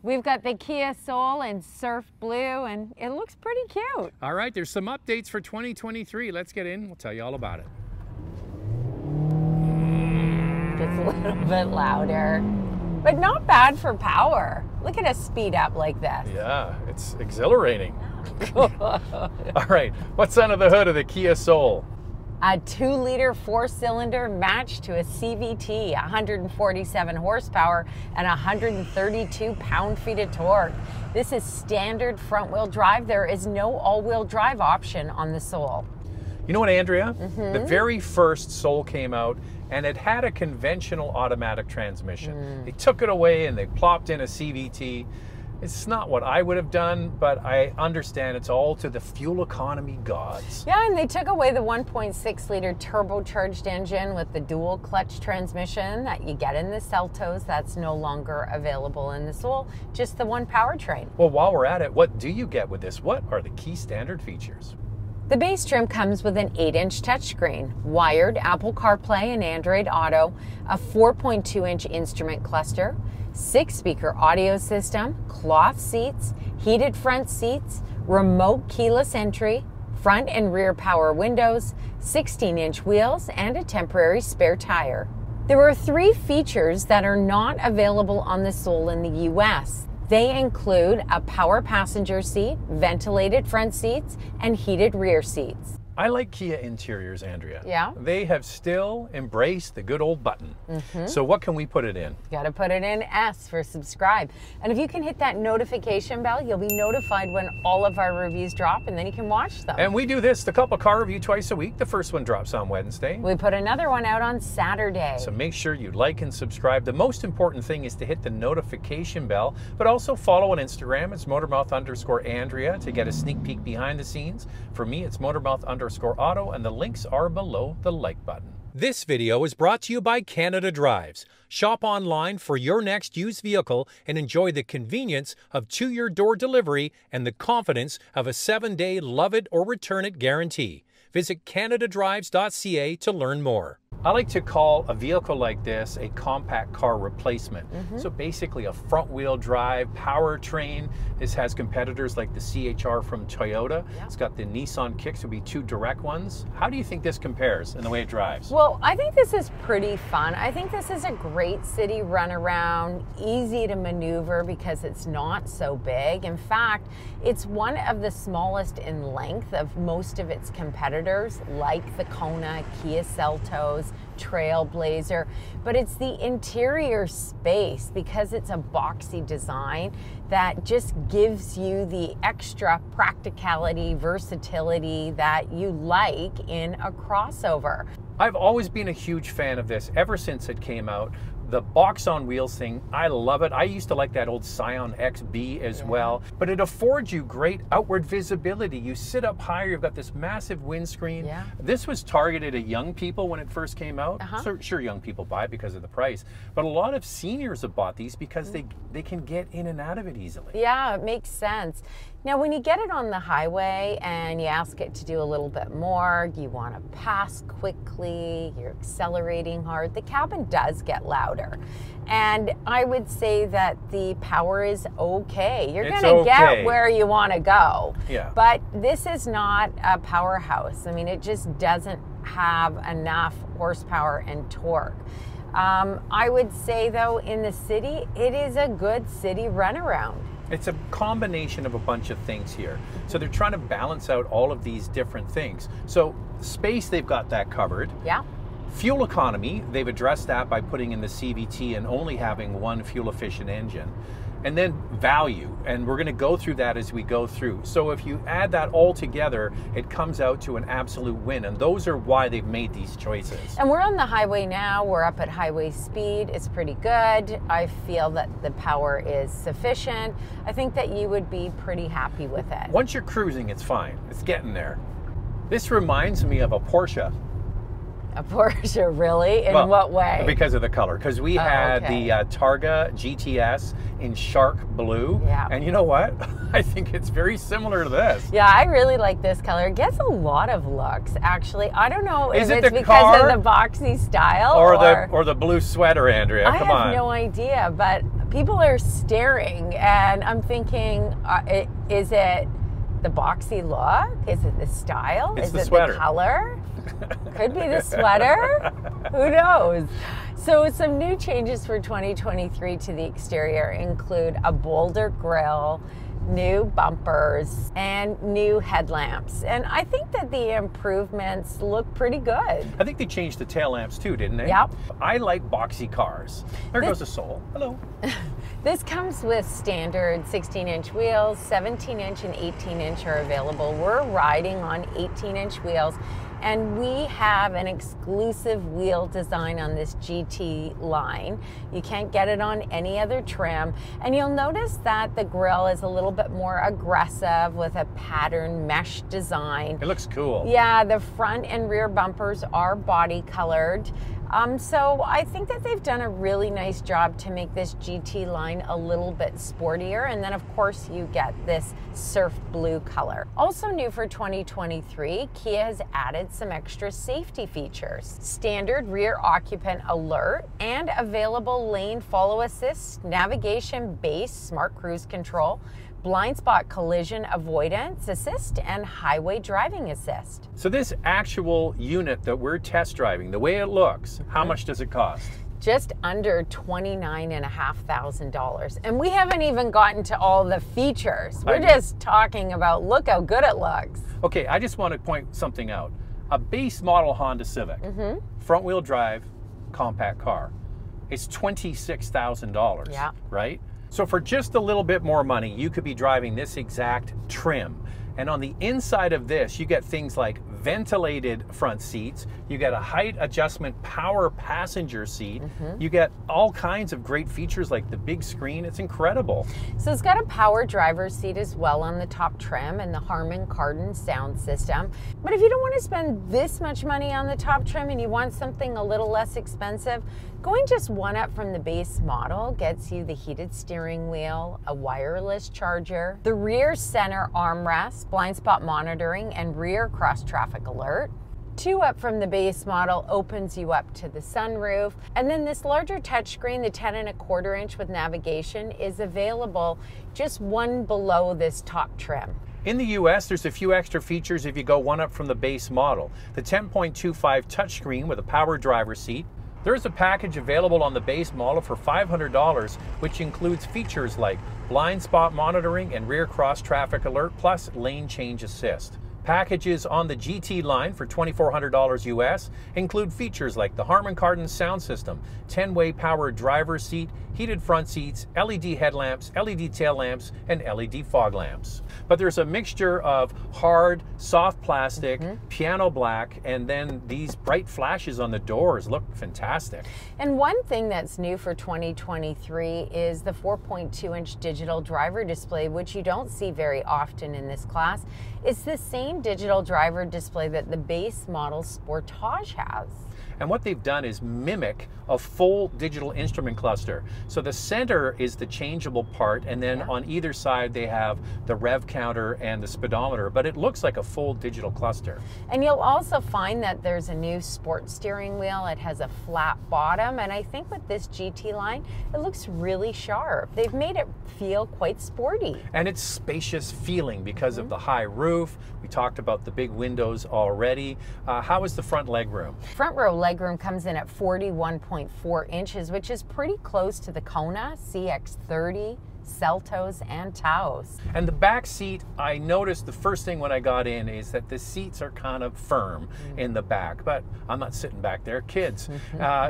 We've got the Kia SOUYl in surf blue, and it looks pretty cute. All right, there's some updates for 2023. Let's get in. We'll tell you all about it. It's a little bit louder, but not bad for power. Look at us speed up like this. Yeah, it's exhilarating. All right, what's under the hood of the Kia SOUYl? A 2-liter 4-cylinder matched to a CVT, 147 horsepower and 132 pound-feet of torque. This is standard front-wheel drive. There is no all-wheel drive option on the SOUYl. You know what, Andrea? The very first SOUYl came out and it had a conventional automatic transmission. They took it away and they plopped in a CVT. It's not what I would have done, but I understand it's all to the fuel economy gods. Yeah, and they took away the 1.6-liter turbocharged engine with the dual clutch transmission that you get in the Seltos. That's no longer available in the SOUYl, just the one powertrain. Well, while we're at it, what do you get with this? What are the key standard features? The base trim comes with an 8-inch touchscreen, wired Apple Carplay and Android Auto, a 4.2-inch instrument cluster, 6-speaker audio system, cloth seats, heated front seats, remote keyless entry, front and rear power windows, 16-inch wheels, and a temporary spare tire. There are 3 features that are not available on the SOUYl in the US. They include a power passenger seat, ventilated front seats, and heated rear seats. I like Kia interiors, Andrea. Yeah? They have still embraced the good old button. So what can we put it in? You gotta put it in S for subscribe. And if you can hit that notification bell, you'll be notified when all of our reviews drop, and then you can watch them. And we do this, the Couple Car Review, twice a week. The first one drops on Wednesday. We put another one out on Saturday. So make sure you like and subscribe. The most important thing is to hit the notification bell, but also follow on Instagram. It's Motormouth_Andrea to get a sneak peek behind the scenes. For me, it's Motormouth_Auto, and the links are below the like button. This video is brought to you by Canada Drives. Shop online for your next used vehicle and enjoy the convenience of to-your-door delivery and the confidence of a 7-day love it or return it guarantee. Visit canadadrives.ca to learn more. I like to call a vehicle like this a compact car replacement. So basically a front-wheel drive powertrain. This has competitors like the CHR from Toyota. It's got the Nissan Kicks, would be 2 direct ones. How do you think this compares in the way it drives? Well, I think this is pretty fun. I think this is a great city runaround, easy to maneuver because it's not so big. In fact, it's one of the smallest in length of most of its competitors, like the Kona, Kia Seltos, Trailblazer, but it's the interior space, because it's a boxy design, that just gives you the extra practicality, versatility that you like in a crossover. I've always been a huge fan of this ever since it came out. The box on wheels thing, I love it. I used to like that old Scion XB as well, but it affords you great outward visibility. You sit up higher, you've got this massive windscreen. This was targeted at young people when it first came out. Sure, young people buy it because of the price, but a lot of seniors have bought these because they can get in and out of it easily. Yeah, it makes sense. Now, when you get it on the highway and you ask it to do a little bit more, you want to pass quickly, you're accelerating hard, the cabin does get louder. And I would say that the power is okay. You're going to get where you want to go. But this is not a powerhouse. I mean, it just doesn't have enough horsepower and torque. I would say, though, in the city, it is a good city runaround. It's a combination of a bunch of things here. So they're trying to balance out all of these different things. So space, they've got that covered. Fuel economy, they've addressed that by putting in the CVT and only having one fuel efficient engine. And then value, and we're going to go through that as we go through. So if you add that all together, it comes out to an absolute win, and those are why they've made these choices. And we're on the highway now. We're up at highway speed. It's pretty good. I feel that the power is sufficient. I think that you would be pretty happy with it. Once you're cruising, it's fine. It's getting there. This reminds me of a Porsche. A Porsche, really? In what way? Because of the color. Because we had the Targa GTS in shark blue. And you know what? I think it's very similar to this. Yeah, I really like this color. It gets a lot of looks, actually. I don't know if it's because of the boxy style or the blue sweater, Andrea. Come on. I have no idea, but People are staring, and I'm thinking, is it the boxy look? Is it the style? It's is the it sweater. the color? Could be the sweater. Who knows? So some new changes for 2023 to the exterior include a bolder grille, new bumpers, and new headlamps. And I think that the improvements look pretty good. I think they changed the tail lamps too, didn't they? Yep. I like boxy cars. There goes the SOUYl. Hello. This comes with standard 16-inch wheels, 17-inch and 18-inch are available. We're riding on 18-inch wheels, and we have an exclusive wheel design on this GT line. You can't get it on any other trim. And you'll notice that the grille is a little bit more aggressive with a pattern mesh design. It looks cool. Yeah, the front and rear bumpers are body colored. So I think that they've done a really nice job to make this GT line a little bit sportier. And then of course you get this surf blue color. Also new for 2023, Kia has added some extra safety features. Standard rear occupant alert and available lane follow assist, navigation base, smart cruise control, blind spot collision avoidance assist, and highway driving assist. So this actual unit that we're test driving, the way it looks, how much does it cost? Just under $29,500. And we haven't even gotten to all the features. We're just talking about, look how good it looks. Okay, I just want to point something out. A base model Honda Civic, front wheel drive, compact car. It's $26,000, Yeah. right? So for just a little bit more money, you could be driving this exact trim. And on the inside of this, you get things like ventilated front seats, you get a height adjustment power passenger seat, you get all kinds of great features like the big screen. It's incredible. So it's got a power driver's seat as well on the top trim and the Harman Kardon sound system. But if you don't want to spend this much money on the top trim and you want something a little less expensive, going just one up from the base model gets you the heated steering wheel, a wireless charger, the rear center armrest, blind spot monitoring, and rear cross traffic alert. Two up from the base model opens you up to the sunroof. And then this larger touchscreen, the 10.25 inch with navigation, is available just one below this top trim. In the US, there's a few extra features if you go one up from the base model. The 10.25 touchscreen with a power driver's seat. There's a package available on the base model for $500, which includes features like blind spot monitoring and rear cross traffic alert, plus lane change assist. Packages on the GT line for $2,400 US include features like the Harman Kardon sound system, 10-way power driver's seat, heated front seats, LED headlamps, LED tail lamps, and LED fog lamps. But there's a mixture of hard, soft plastic, piano black, and then these bright flashes on the doors look fantastic. And one thing that's new for 2023 is the 4.2-inch digital driver display, which you don't see very often in this class. It's the same digital driver display that the base model Sportage has. And what they've done is mimic a full digital instrument cluster. So the center is the changeable part, and then on either side they have the rev counter and the speedometer, but it looks like a full digital cluster. And you'll also find that there's a new sport steering wheel. It has a flat bottom, and I think with this GT line, it looks really sharp. They've made it feel quite sporty. And it's spacious feeling because of the high roof. We talked about the big windows already. How is the front legroom? Front row legroom comes in at 41.4 inches, which is pretty close to the Kona CX-30, Seltos, and Taos. And the back seat, I noticed the first thing when I got in is that the seats are kind of firm in the back, but I'm not sitting back there. Kids,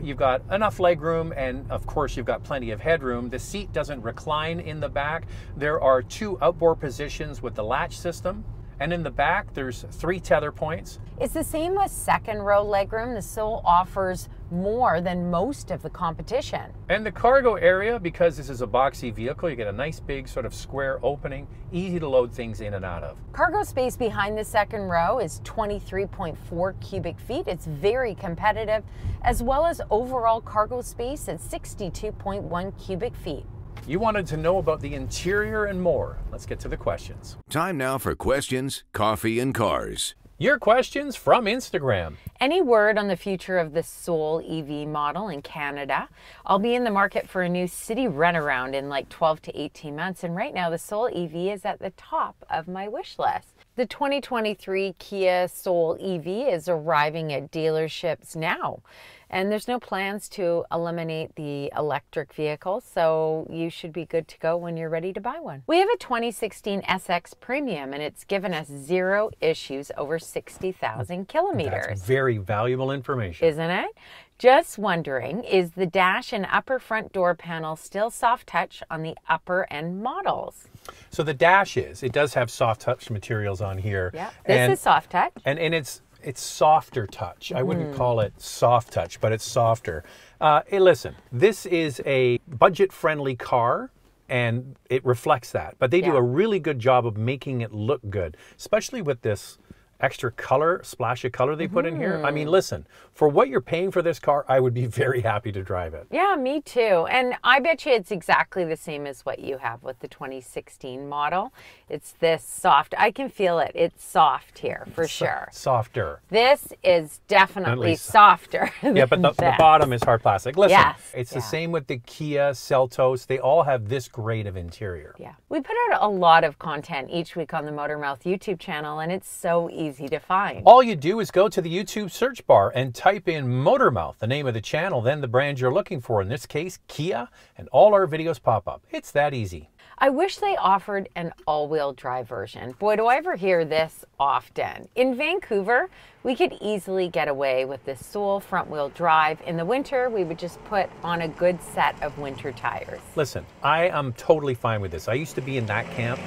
you've got enough legroom, and of course you've got plenty of headroom. The seat doesn't recline in the back. There are 2 outboard positions with the latch system. And in the back, there's 3 tether points. It's the same with second row legroom. The SOUYl offers more than most of the competition. And the cargo area, because this is a boxy vehicle, you get a nice big sort of square opening, easy to load things in and out of. Cargo space behind the second row is 23.4 cubic feet. It's very competitive, as well as overall cargo space at 62.1 cubic feet. You wanted to know about the interior and more. Let's get to the questions. Time now for questions, coffee, and cars. Your questions from Instagram. Any word on the future of the SOUYl EV model in Canada? I'll be in the market for a new city runaround in like 12 to 18 months, and right now the SOUYl EV is at the top of my wish list. The 2023 Kia SOUYl EV is arriving at dealerships now, and there's no plans to eliminate the electric vehicle, so you should be good to go when you're ready to buy one. We have a 2016 SX Premium, and it's given us 0 issues over 60,000 kilometers. That's very valuable information. Isn't it? Just wondering, is the dash and upper front door panel still soft touch on the upper end models? So the dash it does have soft touch materials on here. Yeah, this is soft touch. And it's softer touch. I wouldn't call it soft touch, but it's softer. Hey, listen, this is a budget-friendly car, and it reflects that. But they do a really good job of making it look good, especially with this extra color, splash of color they put in here. I mean, listen, for what you're paying for this car, I would be very happy to drive it. Yeah, me too. And I bet you it's exactly the same as what you have with the 2016 model. It's this soft. I can feel it. It's soft here for sure. Softer. This is definitely softer. Yeah, but the bottom is hard plastic. Listen, it's the Yeah. same with the Kia SOUYl. They all have this grade of interior. Yeah. We put out a lot of content each week on the Motormouth YouTube channel, and it's so easy to find. All you do is go to the YouTube search bar and type in Motormouth, the name of the channel, then the brand you're looking for, in this case, Kia, and all our videos pop up. It's that easy. I wish they offered an all-wheel drive version. Boy, do I ever hear this often. In Vancouver, we could easily get away with this SOUYl front-wheel drive. In the winter, we would just put on a good set of winter tires. Listen, I am totally fine with this. I used to be in that camp,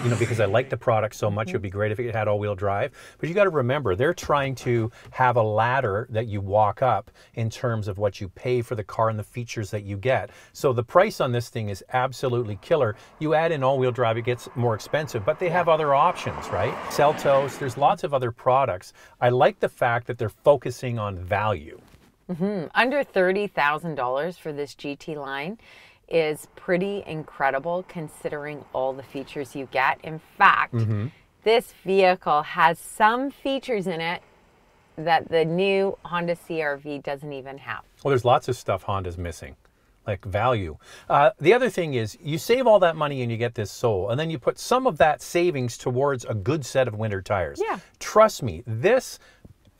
you know, because I like the product so much. It would be great if it had all-wheel drive. But you got to remember, they're trying to have a ladder that you walk up in terms of what you pay for the car and the features that you get. So the price on this thing is absolutely killer. You add in all-wheel drive, it gets more expensive, but they have other options, right? SOUYl, there's lots of other products. I like the fact that they're focusing on value. Under $30,000 for this GT line is pretty incredible considering all the features you get. In fact, this vehicle has some features in it that the new Honda CR-V doesn't even have. Well, there's lots of stuff Honda's missing, like value. The other thing is you save all that money and you get this SOUYl, and then you put some of that savings towards a good set of winter tires. Yeah. Trust me, this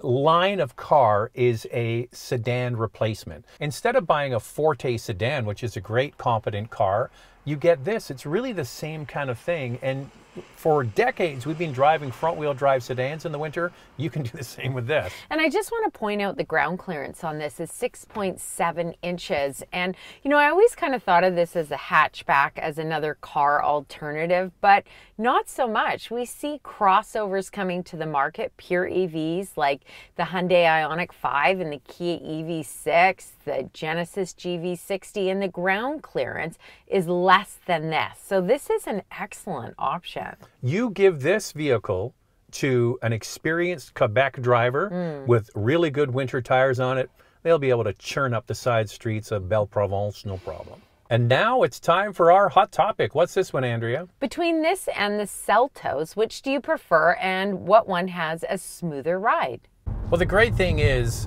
line of car is a sedan replacement. Instead of buying a Forte sedan, which is a great, competent car, you get this. It's really the same kind of thing. And for decades, we've been driving front-wheel drive sedans in the winter. You can do the same with this. And I just want to point out the ground clearance on this is 6.7 inches. And, you know, I always kind of thought of this as a hatchback, as another car alternative, but not so much. We see crossovers coming to the market, pure EVs like the Hyundai Ioniq 5 and the Kia EV6, the Genesis GV60, and the ground clearance is less than this. So this is an excellent option. You give this vehicle to an experienced Quebec driver with really good winter tires on it, they'll be able to churn up the side streets of Belle Provence, no problem. And now it's time for our hot topic. What's this one, Andrea? Between this and the SOUYl, which do you prefer, and what one has a smoother ride? Well, the great thing is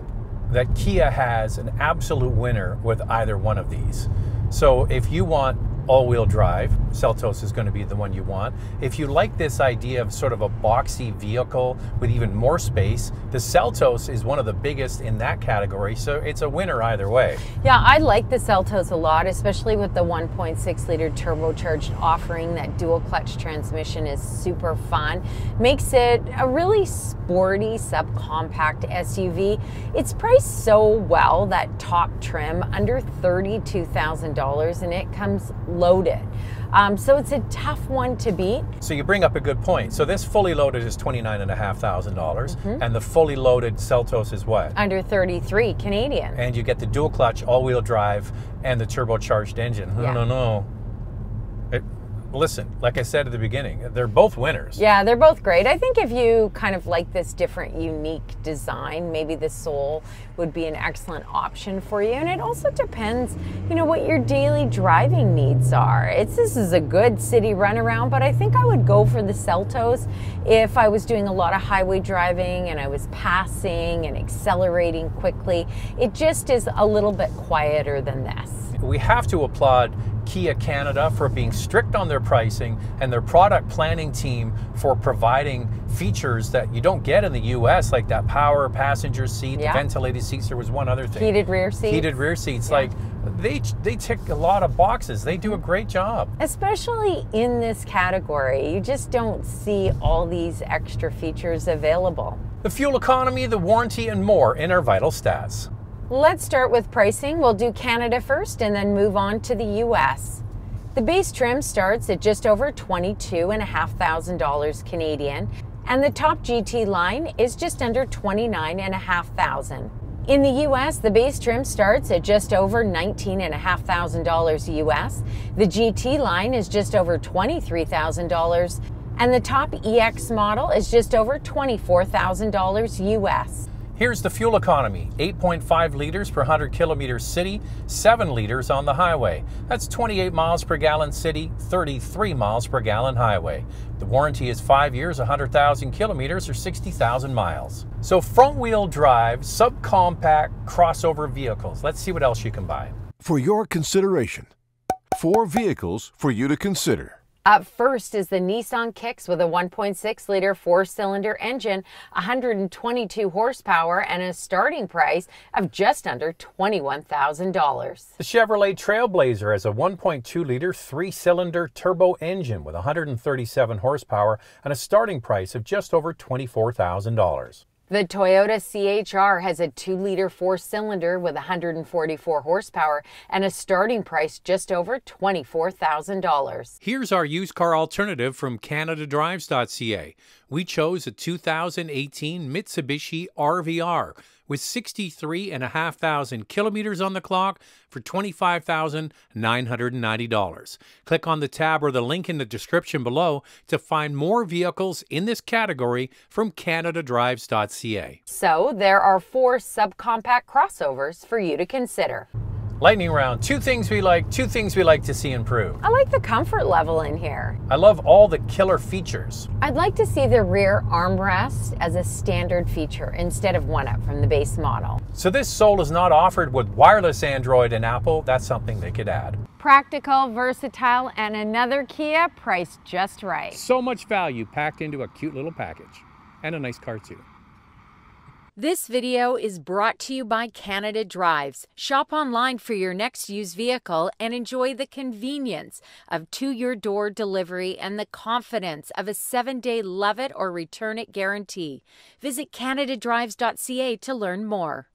that Kia has an absolute winner with either one of these. So if you want all-wheel drive, SOUYl is going to be the one you want. If you like this idea of sort of a boxy vehicle with even more space, the SOUYl is one of the biggest in that category, so it's a winner either way. Yeah, I like the SOUYl a lot, especially with the 1.6 liter turbocharged offering. That dual clutch transmission is super fun. Makes it a really sporty subcompact SUV. It's priced so well, that top trim, under $32,000, and it comes loaded. So it's a tough one to beat. So you bring up a good point. So this fully loaded is $29,500, and the fully loaded SOUYl is what? Under 33 Canadian. And you get the dual clutch, all-wheel drive, and the turbocharged engine. I don't know. Listen, like I said at the beginning, they're both winners. Yeah, they're both great. I think if you kind of like this different, unique design, maybe the SOUYl would be an excellent option for you. And it also depends, you know, what your daily driving needs are. This is a good city runaround, but I think I would go for the Seltos if I was doing a lot of highway driving and I was passing and accelerating quickly. It just is a little bit quieter than this. We have to applaud Kia Canada for being strict on their pricing and their product planning team for providing features that you don't get in the US, like that power passenger seat, the ventilated seats. There was one other thing. Heated rear seats. Heated rear seats. Yeah. Like they tick a lot of boxes. They do a great job. Especially in this category. You just don't see all these extra features available. The fuel economy, the warranty, and more in our vital stats. Let's start with pricing. We'll do Canada first and then move on to the US. The base trim starts at just over $22,500 Canadian, and the top GT line is just under $29,500. In the US, the base trim starts at just over $19,500 US. The GT line is just over $23,000, and the top EX model is just over $24,000 US. Here's the fuel economy, 8.5 liters per 100 kilometers city, 7 liters on the highway. That's 28 miles per gallon city, 33 miles per gallon highway. The warranty is 5 years, 100,000 kilometers or 60,000 miles. So front-wheel drive, subcompact crossover vehicles. Let's see what else you can buy. For your consideration, 4 vehicles for you to consider. Up first is the Nissan Kicks with a 1.6-liter 4-cylinder engine, 122 horsepower, and a starting price of just under $21,000. The Chevrolet Trailblazer has a 1.2-liter 3-cylinder turbo engine with 137 horsepower and a starting price of just over $24,000. The Toyota CHR has a 2-liter 4-cylinder with 144 horsepower and a starting price just over $24,000. Here's our used car alternative from CanadaDrives.ca. We chose a 2018 Mitsubishi RVR with 63,500 kilometers on the clock for $25,990. Click on the tab or the link in the description below to find more vehicles in this category from CanadaDrives.ca. So there are 4 subcompact crossovers for you to consider. Lightning round, 2 things we like to see improved. I like the comfort level in here. I love all the killer features. I'd like to see the rear armrest as a standard feature instead of one up from the base model. So this SOUYl is not offered with wireless Android and Apple. That's something they could add. Practical, versatile, and another Kia priced just right. So much value packed into a cute little package. And a nice car too. This video is brought to you by Canada Drives. Shop online for your next used vehicle and enjoy the convenience of to-your-door delivery and the confidence of a 7-day love it or return it guarantee. Visit CanadaDrives.ca to learn more.